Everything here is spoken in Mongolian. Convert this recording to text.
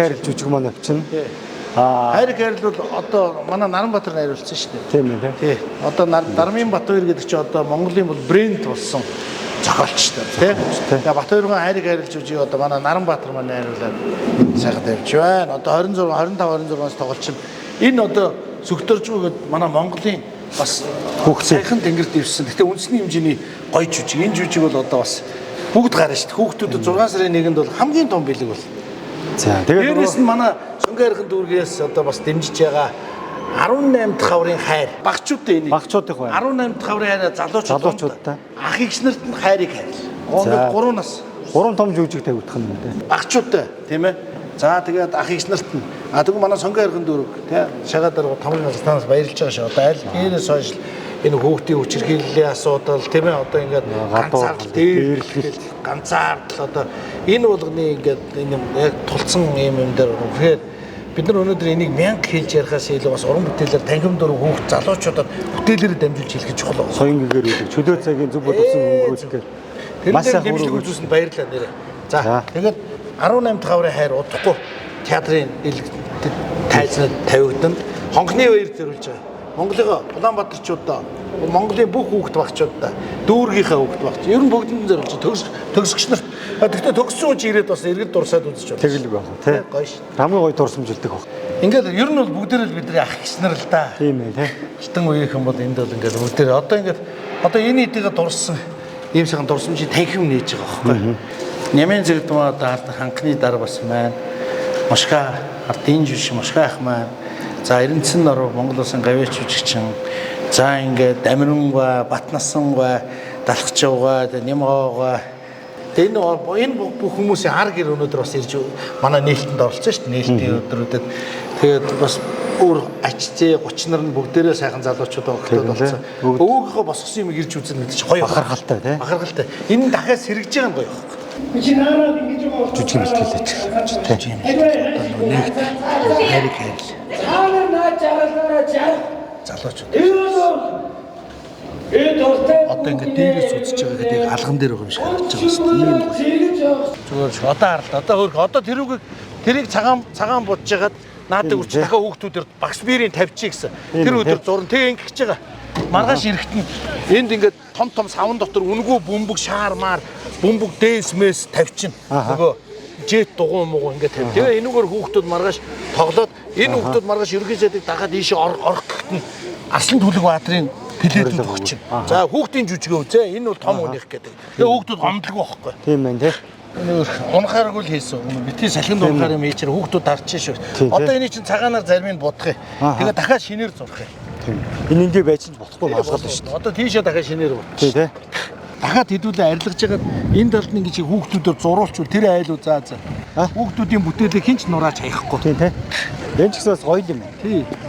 хайр жүжиг маань авчин. Хайр хайр бол одоо манай Наранбаатар найруулсан шүү дээ. Тийм ээ. Тий. Одоо Дармын Батбаяр гэдэг чинь одоо Монголын бол брэнд болсон зохиолчтой тий. Тэгээ Батбаярын хайр хайр жүжиг одоо манай Наранбаатар маань найруулаад сайхан тавьж байна. Одоо 25 26-аас тоглолчин. Энэ одоо Сүхтөржүү гэдэг манай Монголын бас сайхан тэнгэр дэвшсэн. Гэтэ үндэсний хэмжээний гоё жүжиг. Энэ жүжиг бол одоо бас бүгд гарна шүү дээ. Хүүхдүүд 6 сарын 1-нд бол хамгийн том бэлэг бол. За тэгээд дээрээс нь манай Сүнхайрхан дүүргээс одоо бас дэмжиж байгаа 18 дахь хаврын хайр. Багчуудтай энийг. Багчуудын хайр. 18 дахь хаврын хайр залуучуудтай. Ах эгч нарт нь хайрыг хайр. Ингээд 3 нас. 3 том жүжиг тавигдах юм дээ. Багчуудтай тийм ээ. За тэгээд ах эгч нарт нь тэгвэл манай Сүнхайрхан дүүрэг тий шагаад дарга тамгын танаас баярлж байгаа шүү. Одоо аль нэрээс хойш энэ хүүхдийн хүчирхийллийн асуудал тийм ээ одоо ингээд ганцаардал дээрлэл ганцаардал одоо энэ болгоны ингээд энэ яг тулцсан юм дээр үнэхээр бид нар өнөөдөр энийг 1000 хэлж ярихаас илүү бас уран бүтээлээр танхим дураг хүүхд залуучуудад бүтээлээр дамжуулж хэлэх чухал байна. Соёнгээр үлэг чөлөө цагийн зөв бодсон өнгөрүүлэх. Маш их дэмжлэг үзүүлсэнд баярлалаа нэрээ. За тэгээд 18 дахь хаврын хайр удахгүй театрын тайзнаад тавигдана. Хонхны баяр зориулж байгаа. Монголын Улаанбаатарчуудаа Монголын бүх хүүхд багчуудаа дүүргийнхаа хүүхд багч ер нь бүгдэнд зориулж төгсөгч нарт тэгтээ төгссөн хүн чи ирээд бас эргэл дурсаад үзэж байна. Тэгэлэг байх уу тий. Гоё ш. Хамгийн гоё дурсамжилдаг баг. Ингээд ер нь бол бүгдээр л бидний ах гис нар л да. Тийм ээ тий. Хитэн үеийнхэн бол энд бол ингээд бүгдээр одоо энэ хэдийгээ дурсан ийм сайхан дурсамжийн танхим нээж байгаа байхгүй. Нямын зэрэгдмээ одоо ханхны дар бас маань Мошка ардын жиш Мошка ах маань за Эрдэнэсын нор Монгол улсын гавьяач жүжигчин за ингээд Амирунга Батнасанга Далхчууга Нямгоога энэ бүх хүмүүсийн ар гэр өнөөдөр бас ирж манай нээлтэнд оролцсон шүү дээ. Нээлтийн өдрүүдэд тэгээд бас өөр ачцээ 30 нар нь бүгдээрээ сайхан залуучууд огтод болсон. Өвөөгөө босгосон юм ирж үзэн гэдэг чинь гоё бахархалтай тий. Бахархалтай. Энэ дахиад сэргэж байгаа нь гоё байхгүй. Жүжиг бэлтгэлээч тий. Нэгт хайрыг хайрл. Залуучууд. Одоо ингээд дээрээс үзэж байгаа гэдэг алган дээр байгаа юм шиг харагдаж байгаа шүү дээ. Зүгээр одоо харалт. Одоо хөрх. Одоо тэрийг цагаан будж жагаад наадаг үрч дахиад хүүхдүүдээр багш биерийн тавьчих гэсэн. Тэр өдөр зурн тэг ингэж байгаа. Маргааш ирэхт нь энд ингээд том савн дотор үнгүү бөмбөг шаармаар бөмбөг дээсмэс тавьчихна. Нөгөө жет дугуй мууг ингээд тавь. Тэгээ энүүгээр хүүхдүүд маргааш тоглоод энэ хүүхдүүд маргааш ерөнхий сайдыг дагаад ийшээ орох гэхэд нь Аслан Түлэг Баатрын пледүүд өгч байна. За хүүхдийн жүжиг өвзөө энэ бол том үнийх гэдэг. Тэгээ хүүхдүүд гомдлог байхгүй. Тийм байна тий. Унахааргүй л хийсэн. Битгий салхинд унахаар юм ээчээр хүүхдүүд дарчих шүү. Одоо энийг чинь цагаанаар зармыг бодох юм. Тэгээ дахиад шинээр зурх юм. Тийм. Энэ эндээ байж ч болохгүй маасгал шүү дээ. Одоо тийшээ дахиад шинээр бод. Тий тий. Дахиад хэдүүлээ арилгаж байгаад энэ талд нь ингэж хүүхдүүдээр зуруулчвал тэр айлуу заа. Хүүхдүүдийн бүтээлийг хинч нурааж хаяхгүй. Тий тий. Энэ ч гэсэн бас гоё юм байна. Тий.